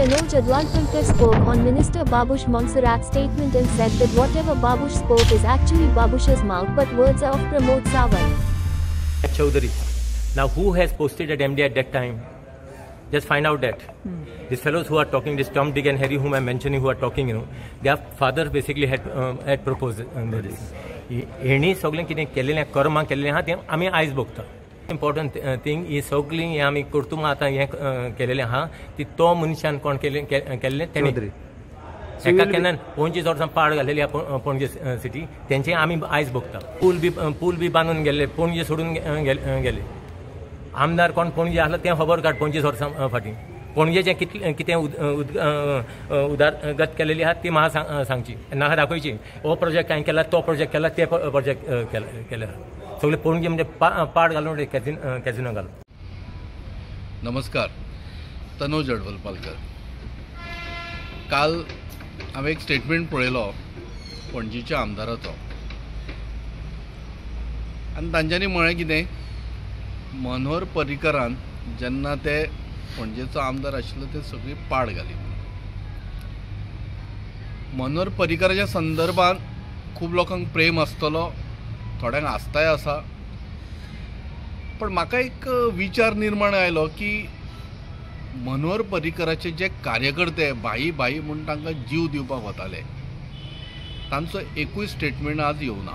Tanuj Adwadpalkar spoke on Minister Babush Monserrat's statement and said that whatever Babush spoke is actually Babush's mouth but words are of Pramod Sawant. Chaudhary. Now who has posted at MD at that time? Just find out that. These fellows who are talking, this Tom, Dick and Harry whom I am mentioning who are talking, their father basically had proposed this. Any सगळें कितें केलेलें कर्मां केलेलें आहा तें आमी आयज भोगता. Important thing he सगळीं हें आमी करतूंक आतां हें केलेलें आहा ती तो मनशान कोण केल्लें तेणें एका केन्नान 25 वर्सां पाड घालेली पणजे सिटी तेंचें आमी आयज भोगता. पूल बी बांदून गेल्ले पणजे सोडून गेले. आमदार कोण पणजे आसलो तें खबर काड 25 वर्सां फाटीं पणजेचें कितें उदारगत केलेली आहा ती म्हाका सांगची नाका दाखोवची. हो प्रोजेक्ट हांवें केला तो प्रोजेक्ट केला ते प्रोजेक्ट केले सगळे पणजे म्हणजे पाड घालून कॅझिनो घालून. नमस्कार, तनुज अडवलपालकर. काल हांवें एक स्टेटमेंट पळयलो पणजेच्या आमदाराचो आनी तांच्यांनी म्हळें कितें मनोहर पर्रीकरान जेन्ना ते पणजेचो आमदार आशिल्लो ते सगळी पाड घाली. मनोहर पर्रीकराच्या संदर्भात खूब लोकांक प्रेम आसतलो, थोड्यांक आस्ताय आसा, पण म्हाका एक विचार निर्माण आयलो की मनोहर पर्रीकराचे जे कार्यकर्ते भाई म्हणून तांकां जीव दिवपाक वताले तांचो एकूय स्टेटमेंट आज येवना.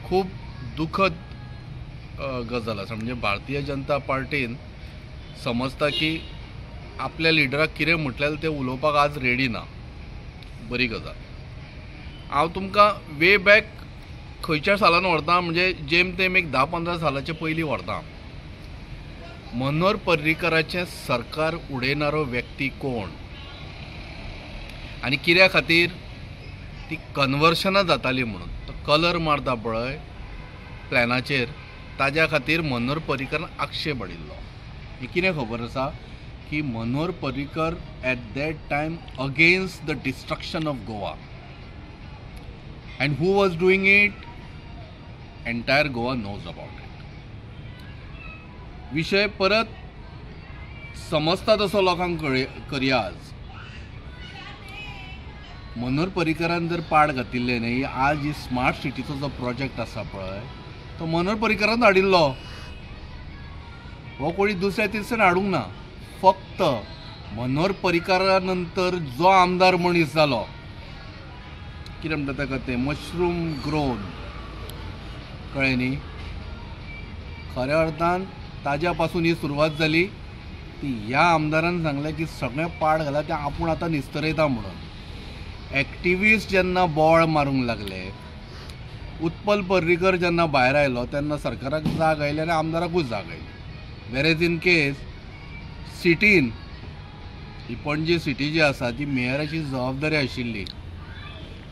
खूब दुखद गजाल आसा. म्हणजे भारतीय जनता पार्टीन समजता की आपल्या लिडराक कितें म्हटलेलें तें उलोवपाक आज रेडी ना. बरी गजाल. हांव तुमकां वे बॅक खंयच्या सालान व्हरता म्हणजे जेम तेम एक 10-15 सालाचे पयलीं व्हरता. मनोहर पर्रीकराचें सरकार उडयणारो व्यक्ती कोण आनी कित्या खातीर ती कन्वर्शनां जाताली म्हणून तो कलर मारता पळय प्लॅनाचेर ताज्या खातीर मनोहर पर्रीकरान आक्षेप हाडिल्लो. हे कितें खबर आसा की Manohar Parrikar at that time against the destruction of Goa and who was doing it. Entire Goa knows about it. विशय परत समजता तसो लोकांक करया. आज मनोहर पर्रीकरान जर पाड घातिल्ले न्ही आज ही स्मार्ट सिटीचो जो प्रोजेक्ट आसा पळय तो मनोहर पर्रीकरान हाडिल्लो. हो कोणी दुसऱ्या तिसऱ्यान हाडूंक ना. फक्त मनोहर पर्रीकरा नंतर जो आमदार मनीस जालो कितें म्हणटा ताका तें मशरूम ग्रोवन कळ्ळें न्ही. खऱ्या अर्थान ताज्या पासून ही सुरवात जाली. ती ह्या आमदारान सांगलें की सगळें पाड घाला तें आपूण आतां निस्तरयता म्हणून. एक्टिविस्ट जेन्ना बोवाळ मारूंक लागले, उत्पल पर्रीकर जेन्ना भायर आयलो तेन्ना सरकाराक जाग आयली आनी आमदाराकूच जाग आयली. वेरेज इन केस सिटीन ही पणजे सिटी जी आसा ती मेयराची जबाबदारी आशिल्ली.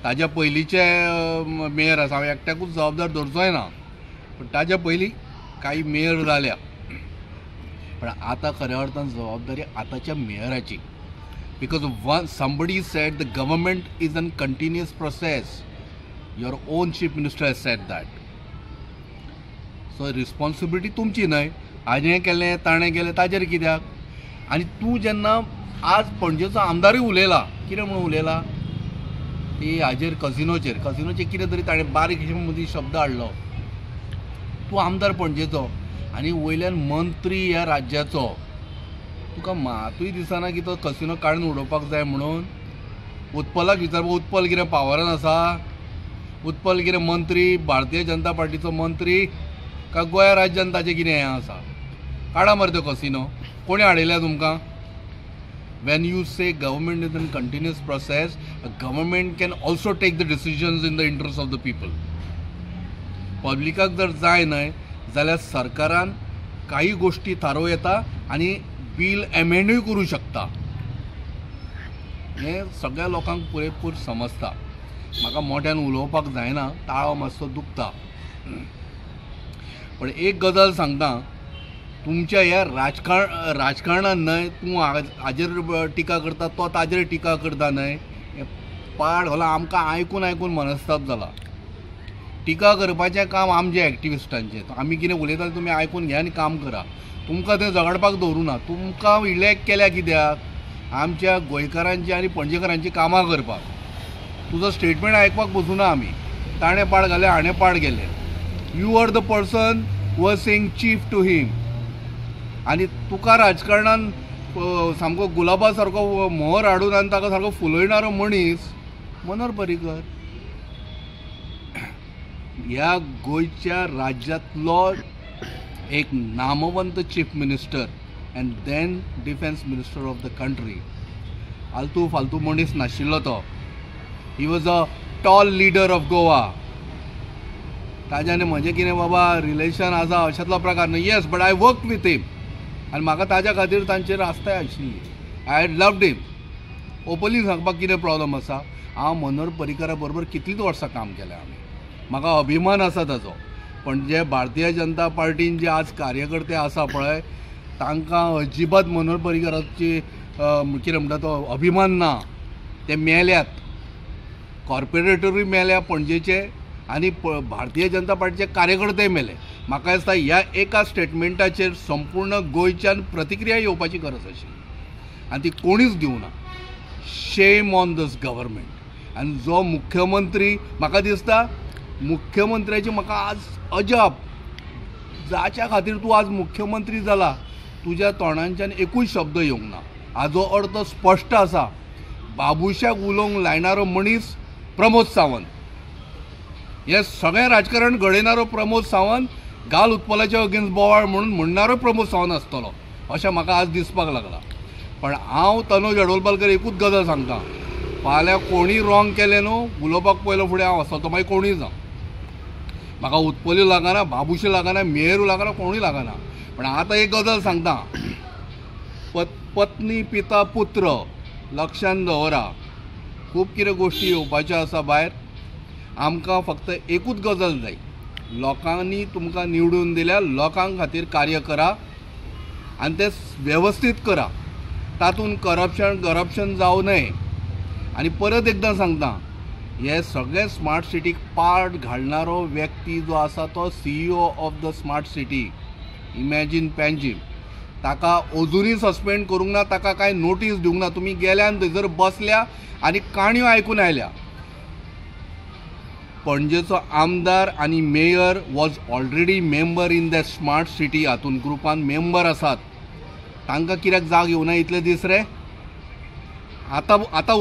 ताज्या पयलींचे मेयर आसा हांव एकट्याकूच जबाबदार धरचोय ना, पण ताज्या पयलीं काही मेयर जाल्या. पण आतां खऱ्या अर्थान जबाबदारी आतांच्या मेयराची. Because somebody said the government is a continuous process. Your own chief minister has said that. So responsibility तुमची न्हय. हाजें केलें ताणें केलें ताजेर कित्याक. आनी तूं जेन्ना आज पणजेचो आमदारूय उलयला कितें म्हणून उलयला ती हाजेर कसिनोचेर कितें तरी ताणें बारीक मदीं शब्द हाडलो. तूं आमदार पणजेचो आनी वयल्यान मंत्री ह्या राज्याचो तुका मातूय दिसना की तो कसिनो काडून उडोवपाक जाय म्हणून. उत्पलाक विचारपा उत्पल कितें पावरान आसा. उत्पल कितें मंत्री भारतीय जनता पार्टीचो मंत्री काय गोंय राज्यान ताचें कितें हें आसा. काडा मरे तो कसिनो. कोणी हाडयल्या तुमकां. when you say government is in continuous process, a government can also take the decisions in the interest of the people. पब्लिकाक जर जाय न्हय जाल्यार सरकारान काही गोष्टी थारोव येता आनी बिल एमेंडूय करूं शकता. हें सगळ्या लोकांक पुरेपूर समजता. म्हाका मोठ्यान उलोवपाक जायना, ताळो मातसो दुखता. पण एक गजाल सांगता, तुमच्या ह्या राजकारणान न्हय तूं हाजेर टिका करता तो ताजेर टिका करता न्हय. पाड होला आमकां आयकून आयकून मनस्ताप जाला. टिका करपाचें काम आमच्या एक्टिविस्टांचें. आमी कितें उलयता तुमी आयकून घे आनी काम करा. तुमकां थंय झगडपाक दवरूं ना. तुमकां इलेक्ट केल्या कित्याक आमच्या गोंयकारांची आनी पणजेकारांची कामां करपाक. तुजो स्टेटमेंट आयकपाक बसूना आमी. ताणें पाड घाले हाणें पाड गेले. You are the person who are saying chief to him. आनी तुका राजकारणान सामको गुलाबा सारको मोहर हाडून आनी ताका सारको फुलयणारो मनीस मनोहर पर्रीकर. ह्या गोंयच्या राज्यांतलो एक नामवंत chief minister and then defence minister of the country. आलतू फालतू मनीस नाशिल्लो तो. He was a tall leader of Goa. ताज्यान म्हजें कितें बाबा रिलेशन आसा अशातलो प्रकार न्हय. Yes, but I work with him आनी म्हाका ताज्या खातीर तांचेर आस्थाय आशिल्ली. I had loved him. Openly सांगपाक कितें प्रॉब्लम आसा. हांव मनोहर पर्रीकरा बरोबर कितलींच वर्सां काम केलें आमी. म्हाका अभिमान आसा ताजो. पण जे भारतीय जनता पार्टीन जे आज कार्यकर्ते आसा पळय तांकां अजिबात मनोहर पर्रीकराची कितें म्हणटा तो अभिमान ना. ते मेल्यात. कॉर्पोरेटरूय मेल्या पणजेचे आनी भारतीय जनता पार्टीचे कार्यकर्ते मेले. म्हाका दिसता ह्या एका स्टेटमेंटाचेर संपूर्ण गोंयच्यान प्रतिक्रिया येवपाची गरज आशिल्ली आनी ती कोणीच दिवना. Shame on this government. आनी जो मुख्यमंत्री म्हाका दिसता मुख्यमंत्र्याची म्हाका आज अजाप जाच्या खातीर तूं आज मुख्यमंत्री जाला तुज्या तोंडांच्यान एकूच शब्द येवंक ना. हाजो अर्थ स्पश्ट आसा. बाबुशाक उलोवंक लायणारो मनीस प्रमोद सावंत. हे सगळें राजकारण घडयणारो प्रमोद सावंत गाल उत्पलाच्या अगेन्स्ट बोवाळ म्हणून म्हणणारो प्रमोद सावंत आसतलो अशें म्हाका आज दिसपाक लागला. पण हांव तनोज अडोलपालकर एकूच गजाल सांगता. फाल्यां कोणी रॉंग केलें न्हू उलोवपाक पयलो फुडें हांव आसतलो मागीर कोणूय जावं. म्हाका उत्पली लागना, बाबुशी लागना, मेहरू लागना, कोणूय लागना. पण आतां एक गजाल सांगता. पत्नी पिता पुत्र लक्षांत दवरा. खूब कितें गोश्टी येवपाच्यो आसा भायर. आमकां फक्त एकूच गजाल जाय. लोकांनी तुमकां निवडून दिल्या लोकां खातीर कार्य करा आनी तें वेवस्थीत करा. तातूंत करप्शन जावं न्हय. आनी परत एकदां सांगता हे सगळे स्मार्ट सिटीक पाड घालणारो व्यक्ती जो आसा तो CEO of the smart city imagine Panjim. ताका अजुनूय सस्पेंड करूंक ना. ताका कांय नोटीस दिवंक ना. तुमी गेल्या आनी थंयसर बसल्या आनी काणयो आयकून आयल्या. पणजेचो आमदार आनी mayor was already member in the smart city. हातूंत ग्रुपान मेंबर आसात. तांकां कित्याक जाग येवना इतले दीस रे. आतां